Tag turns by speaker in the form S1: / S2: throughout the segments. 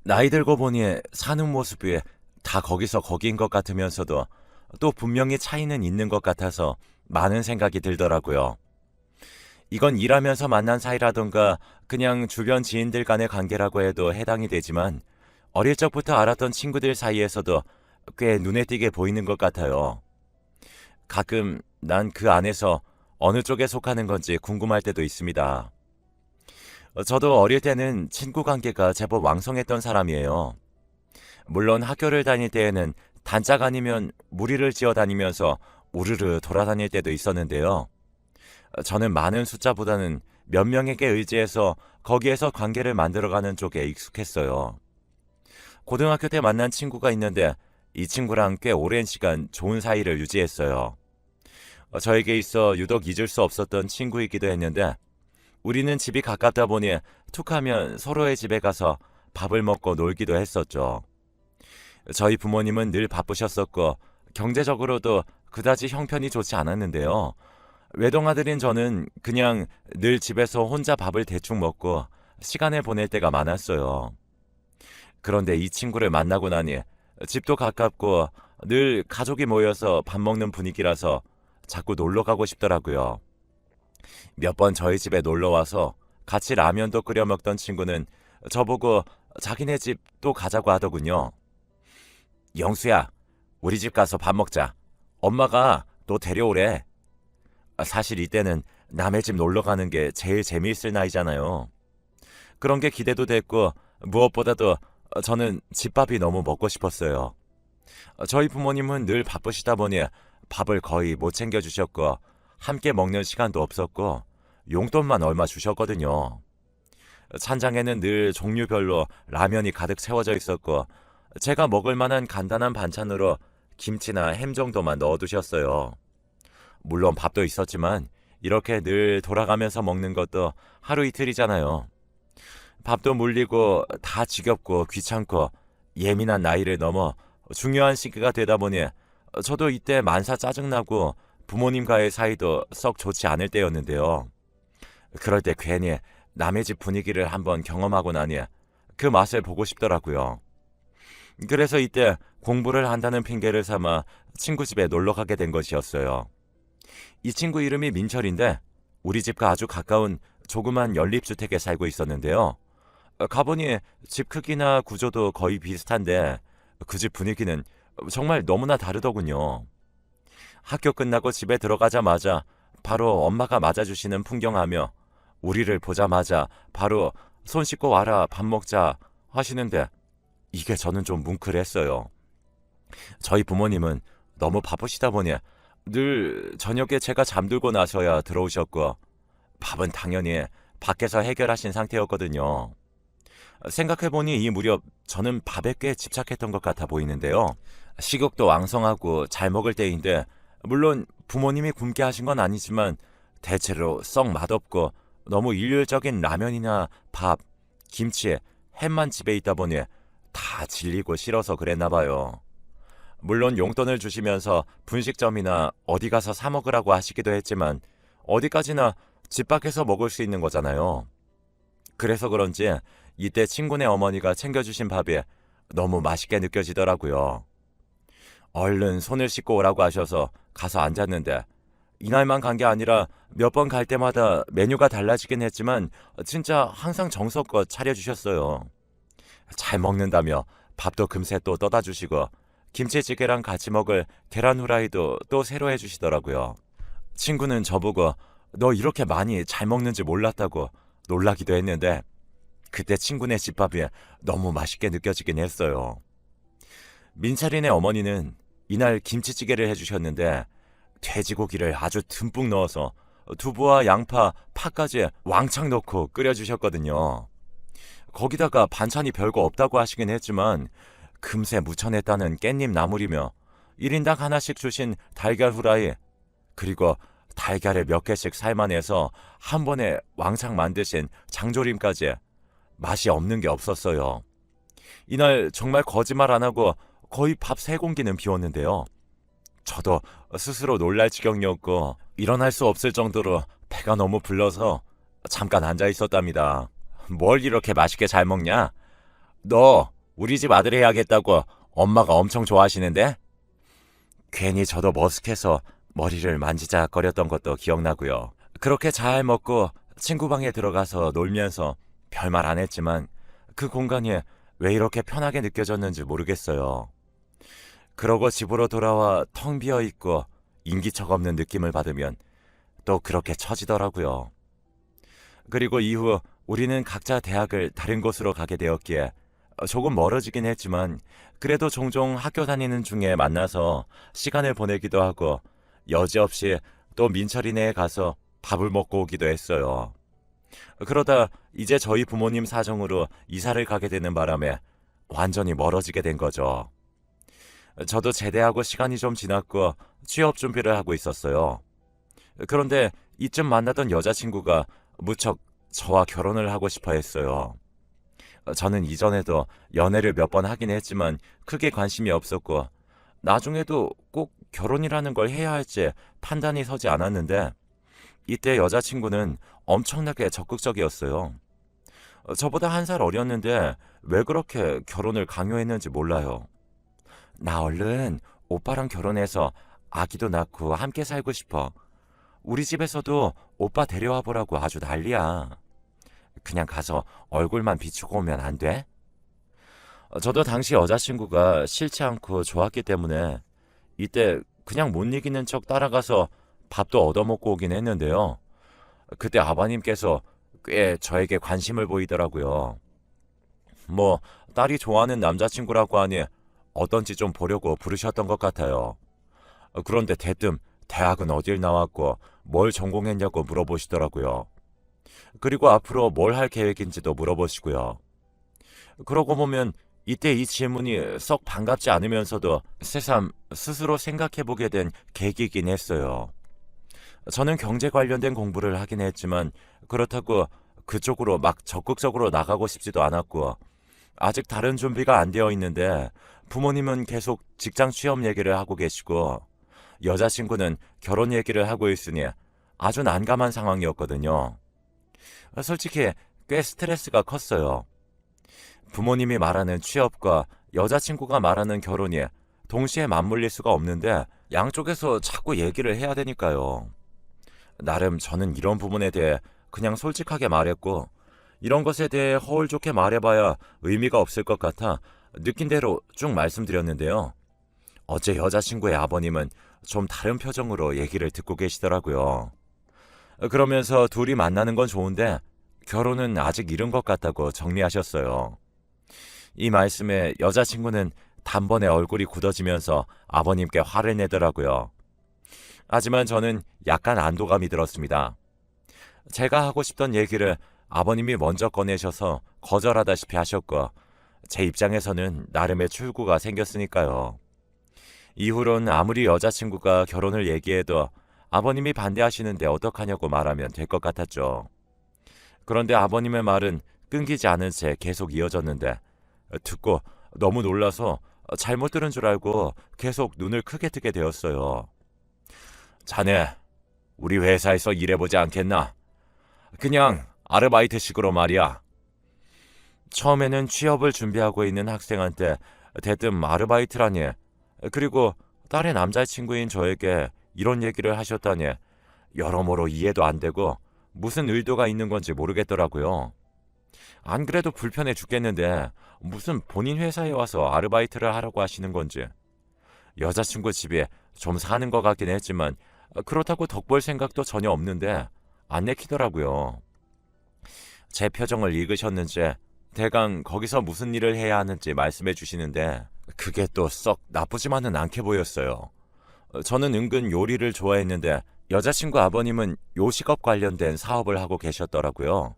S1: 나이 들고 보니 사는 모습이 다 거기서 거기인 것 같으면서도 또 분명히 차이는 있는 것 같아서 많은 생각이 들더라고요. 이건 일하면서 만난 사이라던가 그냥 주변 지인들 간의 관계라고 해도 해당이 되지만 어릴 적부터 알았던 친구들 사이에서도 꽤 눈에 띄게 보이는 것 같아요. 가끔 난 그 안에서 어느 쪽에 속하는 건지 궁금할 때도 있습니다. 저도 어릴 때는 친구 관계가 제법 왕성했던 사람이에요. 물론 학교를 다닐 때에는 단짝 아니면 무리를 지어 다니면서 우르르 돌아다닐 때도 있었는데요. 저는 많은 숫자보다는 몇 명에게 의지해서 거기에서 관계를 만들어가는 쪽에 익숙했어요. 고등학교 때 만난 친구가 있는데 이 친구랑 꽤 오랜 시간 좋은 사이를 유지했어요. 저에게 있어 유독 잊을 수 없었던 친구이기도 했는데 우리는 집이 가깝다 보니 툭하면 서로의 집에 가서 밥을 먹고 놀기도 했었죠. 저희 부모님은 늘 바쁘셨었고 경제적으로도 그다지 형편이 좋지 않았는데요. 외동아들인 저는 그냥 늘 집에서 혼자 밥을 대충 먹고 시간을 보낼 때가 많았어요. 그런데 이 친구를 만나고 나니 집도 가깝고 늘 가족이 모여서 밥 먹는 분위기라서 자꾸 놀러 가고 싶더라고요. 몇 번 저희 집에 놀러 와서 같이 라면도 끓여 먹던 친구는 저보고 자기네 집 또 가자고 하더군요. 영수야, 우리 집 가서 밥 먹자. 엄마가 너 데려오래. 사실 이때는 남의 집 놀러 가는 게 제일 재미있을 나이잖아요. 그런 게 기대도 됐고 무엇보다도 저는 집밥이 너무 먹고 싶었어요. 저희 부모님은 늘 바쁘시다 보니 밥을 거의 못 챙겨주셨고 함께 먹는 시간도 없었고 용돈만 얼마 주셨거든요. 찬장에는 늘 종류별로 라면이 가득 채워져 있었고 제가 먹을 만한 간단한 반찬으로 김치나 햄 정도만 넣어두셨어요. 물론 밥도 있었지만 이렇게 늘 돌아가면서 먹는 것도 하루 이틀이잖아요. 밥도 물리고 다 지겹고 귀찮고 예민한 나이를 넘어 중요한 시기가 되다 보니 저도 이때 만사 짜증나고 부모님과의 사이도 썩 좋지 않을 때였는데요. 그럴 때 괜히 남의 집 분위기를 한번 경험하고 나니 그 맛을 보고 싶더라고요. 그래서 이때 공부를 한다는 핑계를 삼아 친구 집에 놀러 가게 된 것이었어요. 이 친구 이름이 민철인데 우리 집과 아주 가까운 조그만 연립주택에 살고 있었는데요. 가보니 집 크기나 구조도 거의 비슷한데 그 집 분위기는 정말 너무나 다르더군요. 학교 끝나고 집에 들어가자마자 바로 엄마가 맞아주시는 풍경하며 우리를 보자마자 바로 손 씻고 와라 밥 먹자 하시는데 이게 저는 좀 뭉클했어요. 저희 부모님은 너무 바쁘시다 보니 늘 저녁에 제가 잠들고 나서야 들어오셨고 밥은 당연히 밖에서 해결하신 상태였거든요. 생각해보니 이 무렵 저는 밥에 꽤 집착했던 것 같아 보이는데요. 식욕도 왕성하고 잘 먹을 때인데 물론 부모님이 굶게 하신 건 아니지만 대체로 썩 맛없고 너무 일률적인 라면이나 밥, 김치, 햄만 집에 있다 보니 다 질리고 싫어서 그랬나 봐요. 물론 용돈을 주시면서 분식점이나 어디 가서 사 먹으라고 하시기도 했지만 어디까지나 집 밖에서 먹을 수 있는 거잖아요. 그래서 그런지 이때 친구네 어머니가 챙겨주신 밥이 너무 맛있게 느껴지더라고요. 얼른 손을 씻고 오라고 하셔서 가서 앉았는데 이날만 간 게 아니라 몇 번 갈 때마다 메뉴가 달라지긴 했지만 진짜 항상 정성껏 차려주셨어요. 잘 먹는다며 밥도 금세 또 떠다 주시고 김치찌개랑 같이 먹을 계란 후라이도 또 새로 해주시더라고요. 친구는 저보고 너 이렇게 많이 잘 먹는지 몰랐다고 놀라기도 했는데 그때 친구네 집밥이 너무 맛있게 느껴지긴 했어요. 민철이네 어머니는 이날 김치찌개를 해주셨는데 돼지고기를 아주 듬뿍 넣어서 두부와 양파, 파까지 왕창 넣고 끓여주셨거든요. 거기다가 반찬이 별거 없다고 하시긴 했지만 금세 무쳐냈다는 깻잎 나물이며 1인당 하나씩 주신 달걀 후라이 그리고 달걀을 몇 개씩 삶아내서 한 번에 왕창 만드신 장조림까지 맛이 없는 게 없었어요. 이날 정말 거짓말 안 하고 거의 밥 3공기는 비웠는데요. 저도 스스로 놀랄 지경이었고 일어날 수 없을 정도로 배가 너무 불러서 잠깐 앉아 있었답니다. 뭘 이렇게 맛있게 잘 먹냐? 너 우리 집 아들 해야겠다고 엄마가 엄청 좋아하시는데? 괜히 저도 머쓱해서 머리를 만지작거렸던 것도 기억나고요. 그렇게 잘 먹고 친구 방에 들어가서 놀면서 별말 안 했지만 그 공간이 왜 이렇게 편하게 느껴졌는지 모르겠어요. 그러고 집으로 돌아와 텅 비어 있고 인기척 없는 느낌을 받으면 또 그렇게 처지더라고요. 그리고 이후 우리는 각자 대학을 다른 곳으로 가게 되었기에 조금 멀어지긴 했지만 그래도 종종 학교 다니는 중에 만나서 시간을 보내기도 하고 여지없이 또 민철이네에 가서 밥을 먹고 오기도 했어요. 그러다 이제 저희 부모님 사정으로 이사를 가게 되는 바람에 완전히 멀어지게 된 거죠. 저도 제대하고 시간이 좀 지났고 취업 준비를 하고 있었어요. 그런데 이쯤 만나던 여자친구가 무척 저와 결혼을 하고 싶어 했어요. 저는 이전에도 연애를 몇 번 하긴 했지만 크게 관심이 없었고 나중에도 꼭 결혼이라는 걸 해야 할지 판단이 서지 않았는데 이때 여자친구는 엄청나게 적극적이었어요. 저보다 한 살 어렸는데 왜 그렇게 결혼을 강요했는지 몰라요. 나 얼른 오빠랑 결혼해서 아기도 낳고 함께 살고 싶어. 우리 집에서도 오빠 데려와 보라고 아주 난리야. 그냥 가서 얼굴만 비추고 오면 안 돼? 저도 당시 여자친구가 싫지 않고 좋았기 때문에 이때 그냥 못 이기는 척 따라가서 밥도 얻어먹고 오긴 했는데요. 그때 아버님께서 꽤 저에게 관심을 보이더라고요. 뭐 딸이 좋아하는 남자친구라고 하니 어떤지 좀 보려고 부르셨던 것 같아요. 그런데 대뜸 대학은 어딜 나왔고 뭘 전공했냐고 물어보시더라고요. 그리고 앞으로 뭘 할 계획인지도 물어보시고요. 그러고 보면 이때 이 질문이 썩 반갑지 않으면서도 새삼 스스로 생각해보게 된 계기이긴 했어요. 저는 경제 관련된 공부를 하긴 했지만 그렇다고 그쪽으로 막 적극적으로 나가고 싶지도 않았고 아직 다른 준비가 안 되어 있는데 부모님은 계속 직장 취업 얘기를 하고 계시고 여자친구는 결혼 얘기를 하고 있으니 아주 난감한 상황이었거든요. 솔직히 꽤 스트레스가 컸어요. 부모님이 말하는 취업과 여자친구가 말하는 결혼이 동시에 맞물릴 수가 없는데 양쪽에서 자꾸 얘기를 해야 되니까요. 나름 저는 이런 부분에 대해 그냥 솔직하게 말했고 이런 것에 대해 허울 좋게 말해봐야 의미가 없을 것 같아 느낀 대로 쭉 말씀드렸는데요. 어제 여자친구의 아버님은 좀 다른 표정으로 얘기를 듣고 계시더라고요. 그러면서 둘이 만나는 건 좋은데 결혼은 아직 이른 것 같다고 정리하셨어요. 이 말씀에 여자친구는 단번에 얼굴이 굳어지면서 아버님께 화를 내더라고요. 하지만 저는 약간 안도감이 들었습니다. 제가 하고 싶던 얘기를 아버님이 먼저 꺼내셔서 거절하다시피 하셨고 제 입장에서는 나름의 출구가 생겼으니까요. 이후론 아무리 여자친구가 결혼을 얘기해도 아버님이 반대하시는데 어떡하냐고 말하면 될 것 같았죠. 그런데 아버님의 말은 끊기지 않은 채 계속 이어졌는데 듣고 너무 놀라서 잘못 들은 줄 알고 계속 눈을 크게 뜨게 되었어요. 자네, 우리 회사에서 일해보지 않겠나? 그냥 아르바이트식으로 말이야. 처음에는 취업을 준비하고 있는 학생한테 대뜸 아르바이트라니. 그리고 딸의 남자친구인 저에게 이런 얘기를 하셨다니 여러모로 이해도 안 되고 무슨 의도가 있는 건지 모르겠더라고요. 안 그래도 불편해 죽겠는데 무슨 본인 회사에 와서 아르바이트를 하라고 하시는 건지. 여자친구 집에 좀 사는 것 같긴 했지만 그렇다고 덕볼 생각도 전혀 없는데 안 내키더라고요. 제 표정을 읽으셨는지 대강 거기서 무슨 일을 해야 하는지 말씀해 주시는데 그게 또 썩 나쁘지만은 않게 보였어요. 저는 은근 요리를 좋아했는데 여자친구 아버님은 요식업 관련된 사업을 하고 계셨더라고요.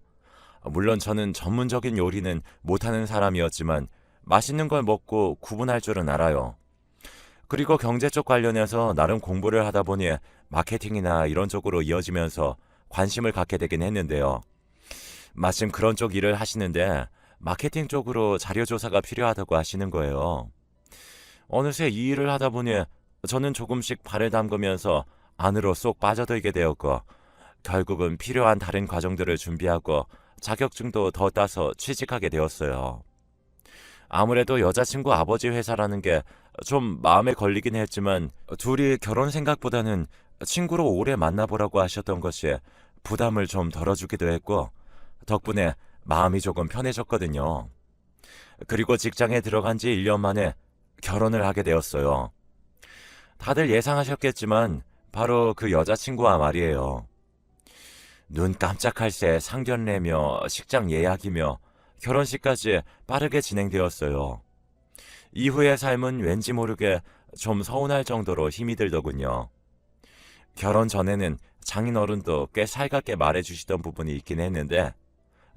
S1: 물론 저는 전문적인 요리는 못하는 사람이었지만 맛있는 걸 먹고 구분할 줄은 알아요. 그리고 경제 쪽 관련해서 나름 공부를 하다 보니 마케팅이나 이런 쪽으로 이어지면서 관심을 갖게 되긴 했는데요. 마침 그런 쪽 일을 하시는데 마케팅 쪽으로 자료조사가 필요하다고 하시는 거예요. 어느새 이 일을 하다 보니 저는 조금씩 발을 담그면서 안으로 쏙 빠져들게 되었고 결국은 필요한 다른 과정들을 준비하고 자격증도 더 따서 취직하게 되었어요. 아무래도 여자친구 아버지 회사라는 게 좀 마음에 걸리긴 했지만 둘이 결혼 생각보다는 친구로 오래 만나보라고 하셨던 것이 부담을 좀 덜어주기도 했고 덕분에 마음이 조금 편해졌거든요. 그리고 직장에 들어간 지 1년 만에 결혼을 하게 되었어요. 다들 예상하셨겠지만 바로 그 여자친구와 말이에요. 눈 깜짝할 새 상견례며 식장 예약이며 결혼식까지 빠르게 진행되었어요. 이후의 삶은 왠지 모르게 좀 서운할 정도로 힘이 들더군요. 결혼 전에는 장인어른도 꽤 살갑게 말해주시던 부분이 있긴 했는데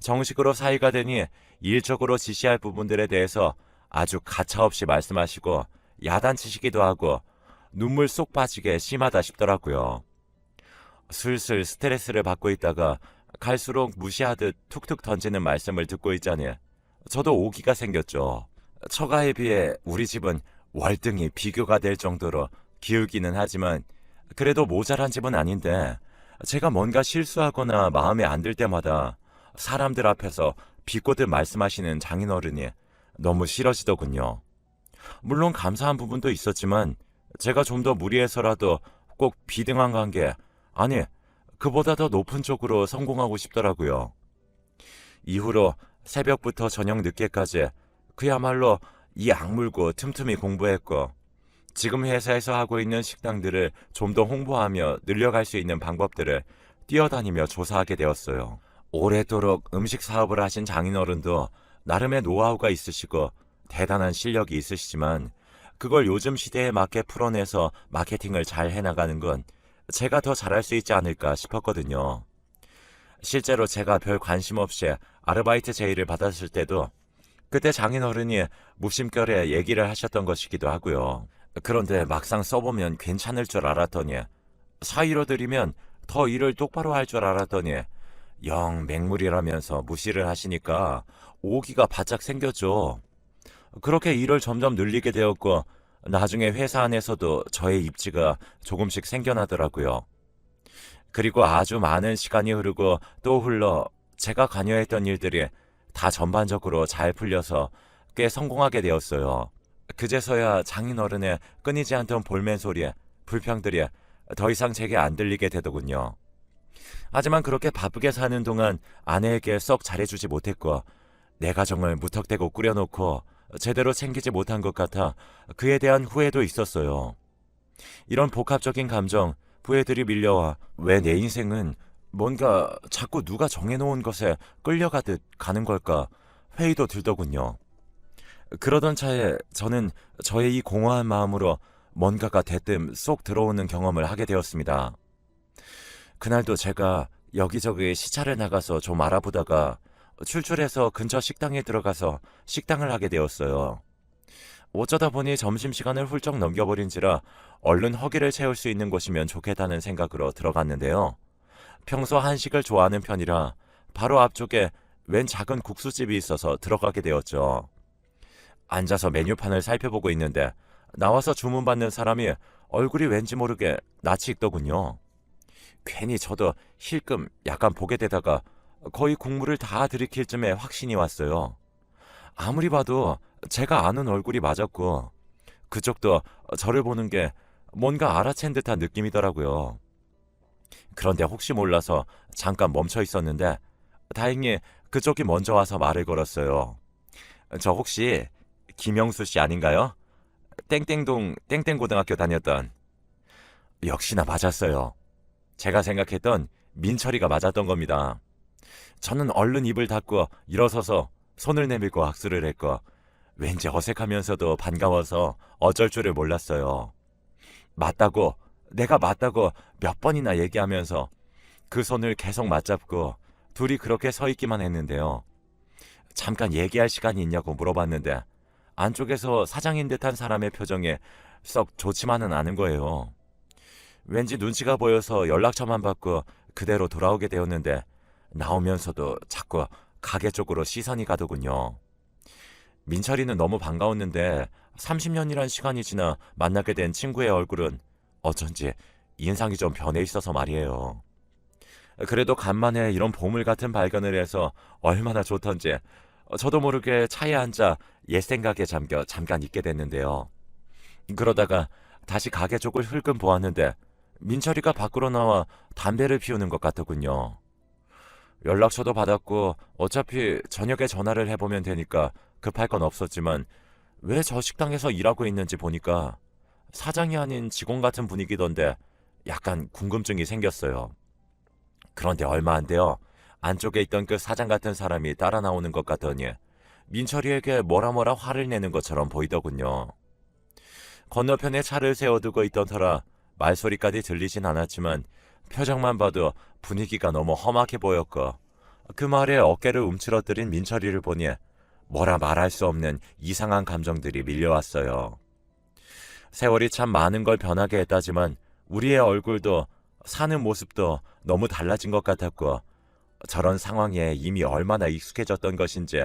S1: 정식으로 사이가 되니 일적으로 지시할 부분들에 대해서 아주 가차없이 말씀하시고 야단치시기도 하고 눈물 쏙 빠지게 심하다 싶더라고요. 슬슬 스트레스를 받고 있다가 갈수록 무시하듯 툭툭 던지는 말씀을 듣고 있자니 저도 오기가 생겼죠. 처가에 비해 우리 집은 월등히 비교가 될 정도로 기울기는 하지만 그래도 모자란 집은 아닌데 제가 뭔가 실수하거나 마음에 안 들 때마다 사람들 앞에서 비꼬듯 말씀하시는 장인어른이 너무 싫어지더군요. 물론 감사한 부분도 있었지만 제가 좀 더 무리해서라도 꼭 비등한 관계, 아니 그보다 더 높은 쪽으로 성공하고 싶더라고요. 이후로 새벽부터 저녁 늦게까지 그야말로 이 악물고 틈틈이 공부했고 지금 회사에서 하고 있는 식당들을 좀 더 홍보하며 늘려갈 수 있는 방법들을 뛰어다니며 조사하게 되었어요. 오래도록 음식 사업을 하신 장인어른도 나름의 노하우가 있으시고 대단한 실력이 있으시지만 그걸 요즘 시대에 맞게 풀어내서 마케팅을 잘 해나가는 건 제가 더 잘할 수 있지 않을까 싶었거든요. 실제로 제가 별 관심 없이 아르바이트 제의를 받았을 때도 그때 장인어른이 무심결에 얘기를 하셨던 것이기도 하고요. 그런데 막상 써보면 괜찮을 줄 알았더니 사의로 드리면 더 일을 똑바로 할 줄 알았더니 영 맹물이라면서 무시를 하시니까 오기가 바짝 생겼죠. 그렇게 일을 점점 늘리게 되었고 나중에 회사 안에서도 저의 입지가 조금씩 생겨나더라고요. 그리고 아주 많은 시간이 흐르고 또 흘러 제가 관여했던 일들이 다 전반적으로 잘 풀려서 꽤 성공하게 되었어요. 그제서야 장인어른의 끊이지 않던 볼멘 소리에 불평들이 더 이상 제게 안 들리게 되더군요. 하지만 그렇게 바쁘게 사는 동안 아내에게 썩 잘해주지 못했고 내 가정을 무턱대고 꾸려놓고 제대로 챙기지 못한 것 같아 그에 대한 후회도 있었어요. 이런 복합적인 감정, 후회들이 밀려와 왜 내 인생은 뭔가 자꾸 누가 정해놓은 것에 끌려가듯 가는 걸까 회의도 들더군요. 그러던 차에 저는 저의 이 공허한 마음으로 뭔가가 대뜸 쏙 들어오는 경험을 하게 되었습니다. 그날도 제가 여기저기 시차를 나가서 좀 알아보다가 출출해서 근처 식당에 들어가서 식당을 하게 되었어요. 어쩌다 보니 점심시간을 훌쩍 넘겨버린지라 얼른 허기를 채울 수 있는 곳이면 좋겠다는 생각으로 들어갔는데요. 평소 한식을 좋아하는 편이라 바로 앞쪽에 웬 작은 국수집이 있어서 들어가게 되었죠. 앉아서 메뉴판을 살펴보고 있는데 나와서 주문받는 사람이 얼굴이 왠지 모르게 낯이 익더군요. 괜히 저도 힐끔 약간 보게 되다가 거의 국물을 다 들이킬 쯤에 확신이 왔어요. 아무리 봐도 제가 아는 얼굴이 맞았고 그쪽도 저를 보는 게 뭔가 알아챈 듯한 느낌이더라고요. 그런데 혹시 몰라서 잠깐 멈춰 있었는데 다행히 그쪽이 먼저 와서 말을 걸었어요. 저 혹시 김영수 씨 아닌가요? 땡땡동 땡땡고등학교 다녔던. 역시나 맞았어요. 제가 생각했던 민철이가 맞았던 겁니다. 저는 얼른 입을 닫고 일어서서 손을 내밀고 악수를 했고 왠지 어색하면서도 반가워서 어쩔 줄을 몰랐어요. 맞다고, 내가 맞다고 몇 번이나 얘기하면서 그 손을 계속 맞잡고 둘이 그렇게 서 있기만 했는데요. 잠깐 얘기할 시간이 있냐고 물어봤는데 안쪽에서 사장인 듯한 사람의 표정이 썩 좋지만은 않은 거예요. 왠지 눈치가 보여서 연락처만 받고 그대로 돌아오게 되었는데 나오면서도 자꾸 가게 쪽으로 시선이 가더군요. 민철이는 너무 반가웠는데 30년이란 시간이 지나 만나게 된 친구의 얼굴은 어쩐지 인상이 좀 변해 있어서 말이에요. 그래도 간만에 이런 보물 같은 발견을 해서 얼마나 좋던지 저도 모르게 차에 앉아 옛 생각에 잠겨 잠깐 있게 됐는데요. 그러다가 다시 가게 쪽을 흘금 보았는데 민철이가 밖으로 나와 담배를 피우는 것 같더군요. 연락처도 받았고 어차피 저녁에 전화를 해보면 되니까 급할 건 없었지만 왜 저 식당에서 일하고 있는지 보니까 사장이 아닌 직원 같은 분위기던데 약간 궁금증이 생겼어요. 그런데 얼마 안 돼요. 안쪽에 있던 그 사장 같은 사람이 따라 나오는 것 같더니 민철이에게 뭐라 화를 내는 것처럼 보이더군요. 건너편에 차를 세워두고 있던 터라 말소리까지 들리진 않았지만 표정만 봐도 분위기가 너무 험악해 보였고 그 말에 어깨를 움츠러뜨린 민철이를 보니 뭐라 말할 수 없는 이상한 감정들이 밀려왔어요. 세월이 참 많은 걸 변하게 했다지만 우리의 얼굴도 사는 모습도 너무 달라진 것 같았고 저런 상황에 이미 얼마나 익숙해졌던 것인지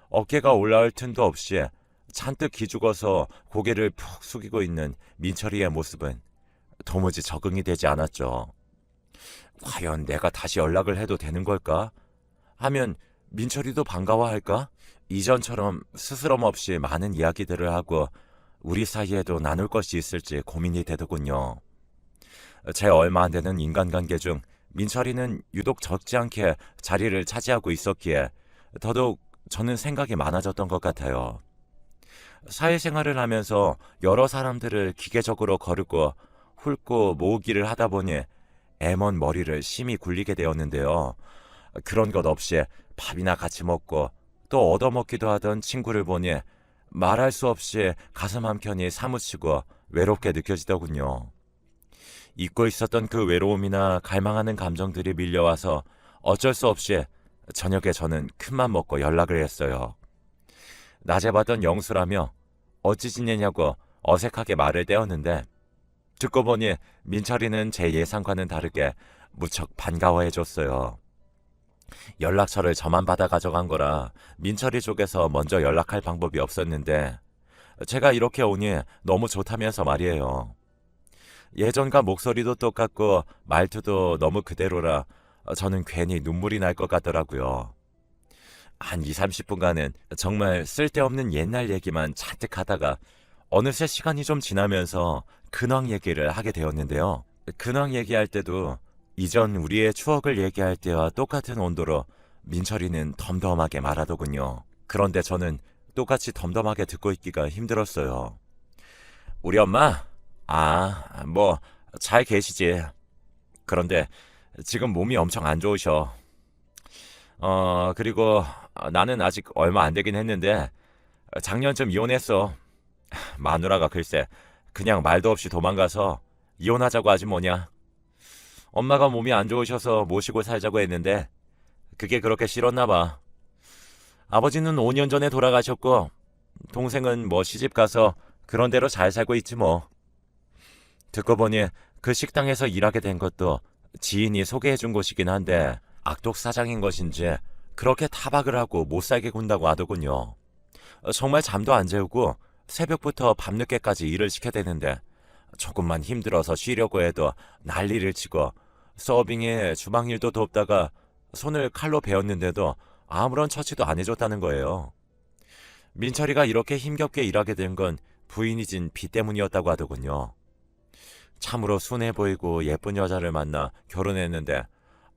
S1: 어깨가 올라올 틈도 없이 잔뜩 기죽어서 고개를 푹 숙이고 있는 민철이의 모습은 도무지 적응이 되지 않았죠. 과연 내가 다시 연락을 해도 되는 걸까? 하면 민철이도 반가워할까? 이전처럼 스스럼 없이 많은 이야기들을 하고 우리 사이에도 나눌 것이 있을지 고민이 되더군요. 제 얼마 안 되는 인간관계 중 민철이는 유독 적지 않게 자리를 차지하고 있었기에 더더욱 저는 생각이 많아졌던 것 같아요. 사회생활을 하면서 여러 사람들을 기계적으로 거르고 훑고 모으기를 하다 보니 애먼 머리를 심히 굴리게 되었는데요. 그런 것 없이 밥이나 같이 먹고 또 얻어먹기도 하던 친구를 보니 말할 수 없이 가슴 한켠이 사무치고 외롭게 느껴지더군요. 잊고 있었던 그 외로움이나 갈망하는 감정들이 밀려와서 어쩔 수 없이 저녁에 저는 큰맘 먹고 연락을 했어요. 낮에 받던 영수라며 어찌 지내냐고 어색하게 말을 떼었는데 듣고 보니 민철이는 제 예상과는 다르게 무척 반가워해줬어요. 연락처를 저만 받아 가져간 거라 민철이 쪽에서 먼저 연락할 방법이 없었는데 제가 이렇게 오니 너무 좋다면서 말이에요. 예전과 목소리도 똑같고 말투도 너무 그대로라 저는 괜히 눈물이 날 것 같더라고요. 한 2, 30분간은 정말 쓸데없는 옛날 얘기만 잔뜩 하다가 어느새 시간이 좀 지나면서 근황 얘기를 하게 되었는데요. 근황 얘기할 때도 이전 우리의 추억을 얘기할 때와 똑같은 온도로 민철이는 덤덤하게 말하더군요. 그런데 저는 똑같이 덤덤하게 듣고 있기가 힘들었어요. 우리 엄마? 뭐 잘 계시지. 그런데 지금 몸이 엄청 안 좋으셔. 그리고 나는 아직 얼마 안 되긴 했는데 작년쯤 이혼했어. 마누라가 글쎄 그냥 말도 없이 도망가서 이혼하자고 하지 뭐냐. 엄마가 몸이 안 좋으셔서 모시고 살자고 했는데 그게 그렇게 싫었나 봐. 아버지는 5년 전에 돌아가셨고 동생은 뭐 시집 가서 그런 대로 잘 살고 있지 뭐. 듣고 보니 그 식당에서 일하게 된 것도 지인이 소개해준 곳이긴 한데 악독 사장인 것인지 그렇게 타박을 하고 못 살게 군다고 하더군요. 정말 잠도 안 재우고 새벽부터 밤늦게까지 일을 시켜대는데 조금만 힘들어서 쉬려고 해도 난리를 치고 서빙에 주방일도 돕다가 손을 칼로 베었는데도 아무런 처치도 안 해줬다는 거예요. 민철이가 이렇게 힘겹게 일하게 된 건 부인이 진 비 때문이었다고 하더군요. 참으로 순해 보이고 예쁜 여자를 만나 결혼했는데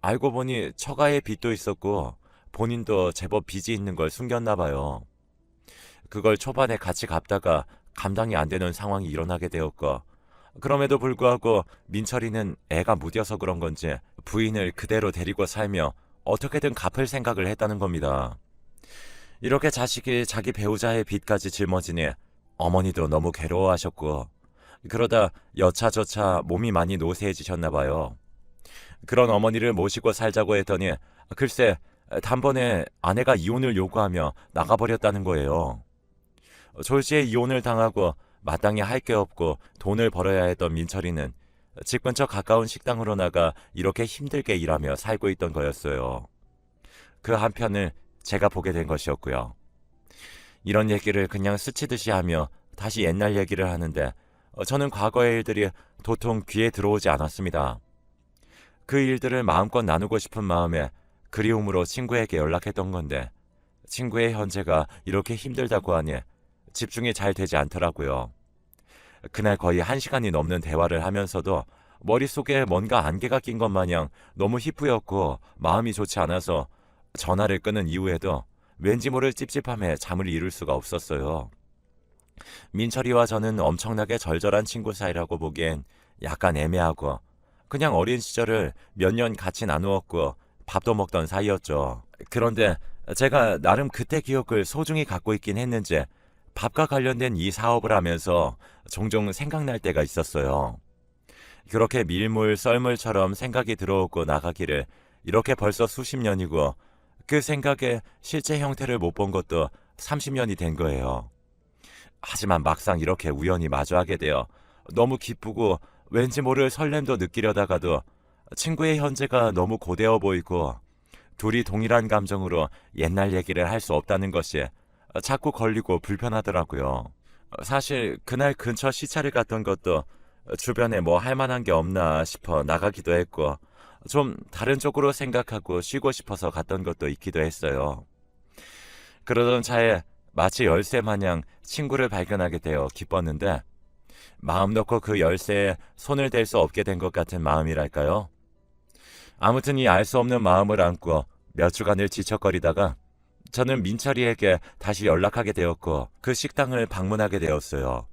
S1: 알고 보니 처가에 빚도 있었고 본인도 제법 빚이 있는 걸 숨겼나 봐요. 그걸 초반에 같이 갚다가 감당이 안 되는 상황이 일어나게 되었고 그럼에도 불구하고 민철이는 애가 무뎌서 그런 건지 부인을 그대로 데리고 살며 어떻게든 갚을 생각을 했다는 겁니다. 이렇게 자식이 자기 배우자의 빚까지 짊어지니 어머니도 너무 괴로워하셨고 그러다 여차저차 몸이 많이 노쇠해지셨나 봐요. 그런 어머니를 모시고 살자고 했더니 글쎄 단번에 아내가 이혼을 요구하며 나가버렸다는 거예요. 졸지에 이혼을 당하고 마땅히 할 게 없고 돈을 벌어야 했던 민철이는 집 근처 가까운 식당으로 나가 이렇게 힘들게 일하며 살고 있던 거였어요. 그 한편을 제가 보게 된 것이었고요. 이런 얘기를 그냥 스치듯이 하며 다시 옛날 얘기를 하는데 저는 과거의 일들이 도통 귀에 들어오지 않았습니다. 그 일들을 마음껏 나누고 싶은 마음에 그리움으로 친구에게 연락했던 건데 친구의 현재가 이렇게 힘들다고 하니 집중이 잘 되지 않더라고요. 그날 거의 1시간이 넘는 대화를 하면서도 머릿속에 뭔가 안개가 낀 것 마냥 너무 희뿌였고 마음이 좋지 않아서 전화를 끊은 이후에도 왠지 모를 찝찝함에 잠을 이룰 수가 없었어요. 민철이와 저는 엄청나게 절절한 친구 사이라고 보기엔 약간 애매하고 그냥 어린 시절을 몇 년 같이 나누었고 밥도 먹던 사이였죠. 그런데 제가 나름 그때 기억을 소중히 갖고 있긴 했는지 밥과 관련된 이 사업을 하면서 종종 생각날 때가 있었어요. 그렇게 밀물 썰물처럼 생각이 들어오고 나가기를 이렇게 벌써 수십 년이고 그 생각의 실제 형태를 못 본 것도 30년이 된 거예요. 하지만 막상 이렇게 우연히 마주하게 되어 너무 기쁘고 왠지 모를 설렘도 느끼려다가도 친구의 현재가 너무 고되어 보이고 둘이 동일한 감정으로 옛날 얘기를 할 수 없다는 것이 자꾸 걸리고 불편하더라고요. 사실 그날 근처 시차를 갔던 것도 주변에 뭐 할 만한 게 없나 싶어 나가기도 했고 좀 다른 쪽으로 생각하고 쉬고 싶어서 갔던 것도 있기도 했어요. 그러던 차에 마치 열쇠 마냥 친구를 발견하게 되어 기뻤는데 마음 놓고 그 열쇠에 손을 댈 수 없게 된 것 같은 마음이랄까요? 아무튼 이 알 수 없는 마음을 안고 몇 주간을 지척거리다가 저는 민철이에게 다시 연락하게 되었고 그 식당을 방문하게 되었어요.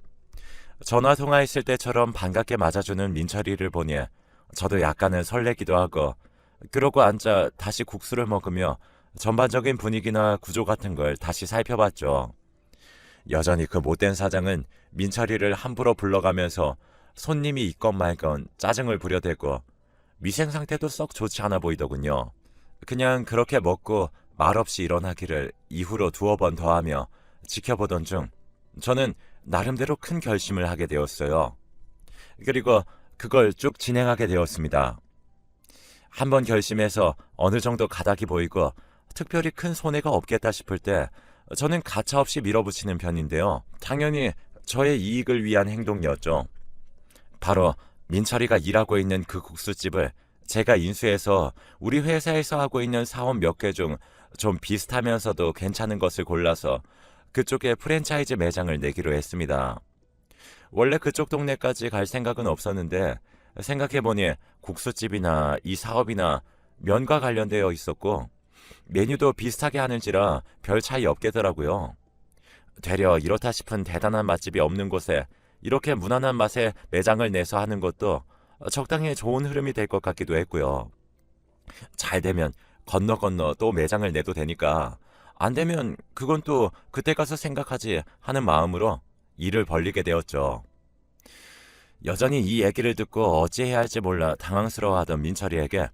S1: 전화 통화했을 때처럼 반갑게 맞아주는 민철이를 보니 저도 약간은 설레기도 하고 그러고 앉아 다시 국수를 먹으며 전반적인 분위기나 구조 같은 걸 다시 살펴봤죠. 여전히 그 못된 사장은 민철이를 함부로 불러가면서 손님이 있건 말건 짜증을 부려대고 위생 상태도 썩 좋지 않아 보이더군요. 그냥 그렇게 먹고 말없이 일어나기를 이후로 2번 더 하며 지켜보던 중 저는 나름대로 큰 결심을 하게 되었어요. 그리고 그걸 쭉 진행하게 되었습니다. 한번 결심해서 어느 정도 가닥이 보이고 특별히 큰 손해가 없겠다 싶을 때 저는 가차없이 밀어붙이는 편인데요. 당연히 저의 이익을 위한 행동이었죠. 바로 민철이가 일하고 있는 그 국수집을 제가 인수해서 우리 회사에서 하고 있는 사업 몇 개 중 좀 비슷하면서도 괜찮은 것을 골라서 그쪽에 프랜차이즈 매장을 내기로 했습니다. 원래 그쪽 동네까지 갈 생각은 없었는데 생각해보니 국수집이나 이 사업이나 면과 관련되어 있었고 메뉴도 비슷하게 하는지라 별 차이 없겠더라고요. 되려 이렇다 싶은 대단한 맛집이 없는 곳에 이렇게 무난한 맛의 매장을 내서 하는 것도 적당히 좋은 흐름이 될 것 같기도 했고요. 잘 되면 건너 또 매장을 내도 되니까 안 되면 그건 또 그때 가서 생각하지 하는 마음으로 일을 벌리게 되었죠. 여전히 이 얘기를 듣고 어찌해야 할지 몰라 당황스러워하던 민철이에게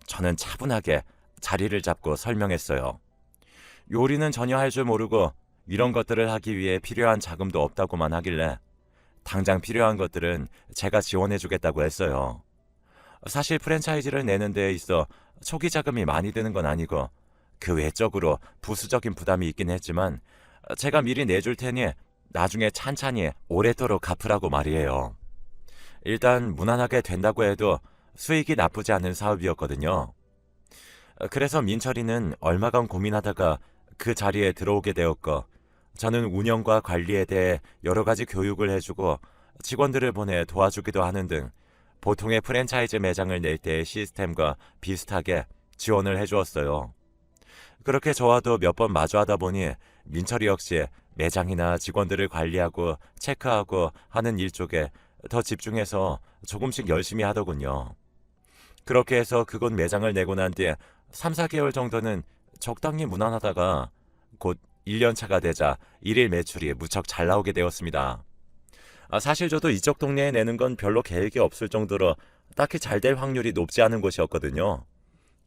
S1: 저는 차분하게 자리를 잡고 설명했어요. 요리는 전혀 할 줄 모르고 이런 것들을 하기 위해 필요한 자금도 없다고만 하길래 당장 필요한 것들은 제가 지원해주겠다고 했어요. 사실 프랜차이즈를 내는 데에 있어 초기 자금이 많이 드는 건 아니고 그 외적으로 부수적인 부담이 있긴 했지만 제가 미리 내줄 테니 나중에 찬찬히 오래도록 갚으라고 말이에요. 일단 무난하게 된다고 해도 수익이 나쁘지 않은 사업이었거든요. 그래서 민철이는 얼마간 고민하다가 그 자리에 들어오게 되었고 저는 운영과 관리에 대해 여러 가지 교육을 해주고 직원들을 보내 도와주기도 하는 등 보통의 프랜차이즈 매장을 낼 때의 시스템과 비슷하게 지원을 해주었어요. 그렇게 저와도 몇 번 마주하다 보니 민철이 역시 매장이나 직원들을 관리하고 체크하고 하는 일 쪽에 더 집중해서 조금씩 열심히 하더군요. 그렇게 해서 그곳 매장을 내고 난 뒤에 3, 4개월 정도는 적당히 무난하다가 곧 1년 차가 되자 일일 매출이 무척 잘 나오게 되었습니다. 사실 저도 이쪽 동네에 내는 건 별로 계획이 없을 정도로 딱히 잘 될 확률이 높지 않은 곳이었거든요.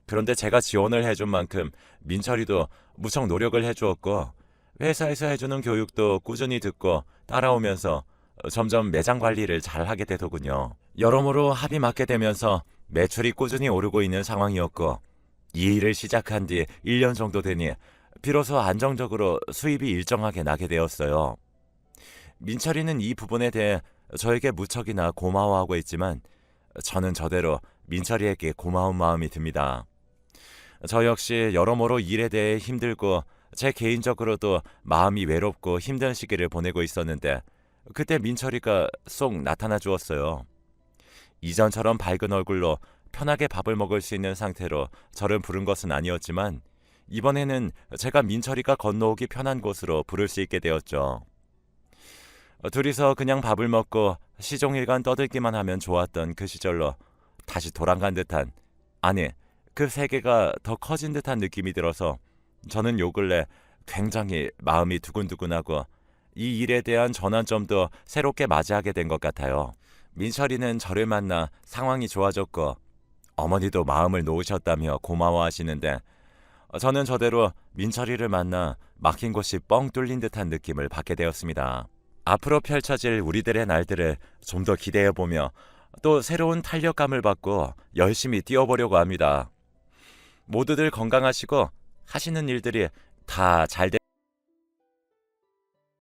S1: 그런데 제가 지원을 해준 만큼 민철이도 무척 노력을 해주었고 회사에서 해주는 교육도 꾸준히 듣고 따라오면서 점점 매장 관리를 잘 하게 되더군요. 여러모로 합이 맞게 되면서 매출이 꾸준히 오르고 있는 상황이었고 이 일을 시작한 뒤 1년 정도 되니 비로소 안정적으로 수입이 일정하게 나게 되었어요. 민철이는 이 부분에 대해 저에게 무척이나 고마워하고 있지만 저는 저대로 민철이에게 고마운 마음이 듭니다. 저 역시 여러모로 일에 대해 힘들고 제 개인적으로도 마음이 외롭고 힘든 시기를 보내고 있었는데 그때 민철이가 쏙 나타나 주었어요. 이전처럼 밝은 얼굴로 편하게 밥을 먹을 수 있는 상태로 저를 부른 것은 아니었지만 이번에는 제가 민철이가 건너오기 편한 곳으로 부를 수 있게 되었죠. 둘이서 그냥 밥을 먹고 시종일관 떠들기만 하면 좋았던 그 시절로 다시 돌아간 듯한, 아니, 그 세계가 더 커진 듯한 느낌이 들어서 저는 요 근래 굉장히 마음이 두근두근하고 이 일에 대한 전환점도 새롭게 맞이하게 된 것 같아요. 민철이는 저를 만나 상황이 좋아졌고 어머니도 마음을 놓으셨다며 고마워하시는데 저는 저대로 민철이를 만나 막힌 곳이 뻥 뚫린 듯한 느낌을 받게 되었습니다. 앞으로 펼쳐질 우리들의 날들을 좀 더 기대해보며 또 새로운 탄력감을 받고 열심히 뛰어보려고 합니다. 모두들 건강하시고 하시는 일들이 다 잘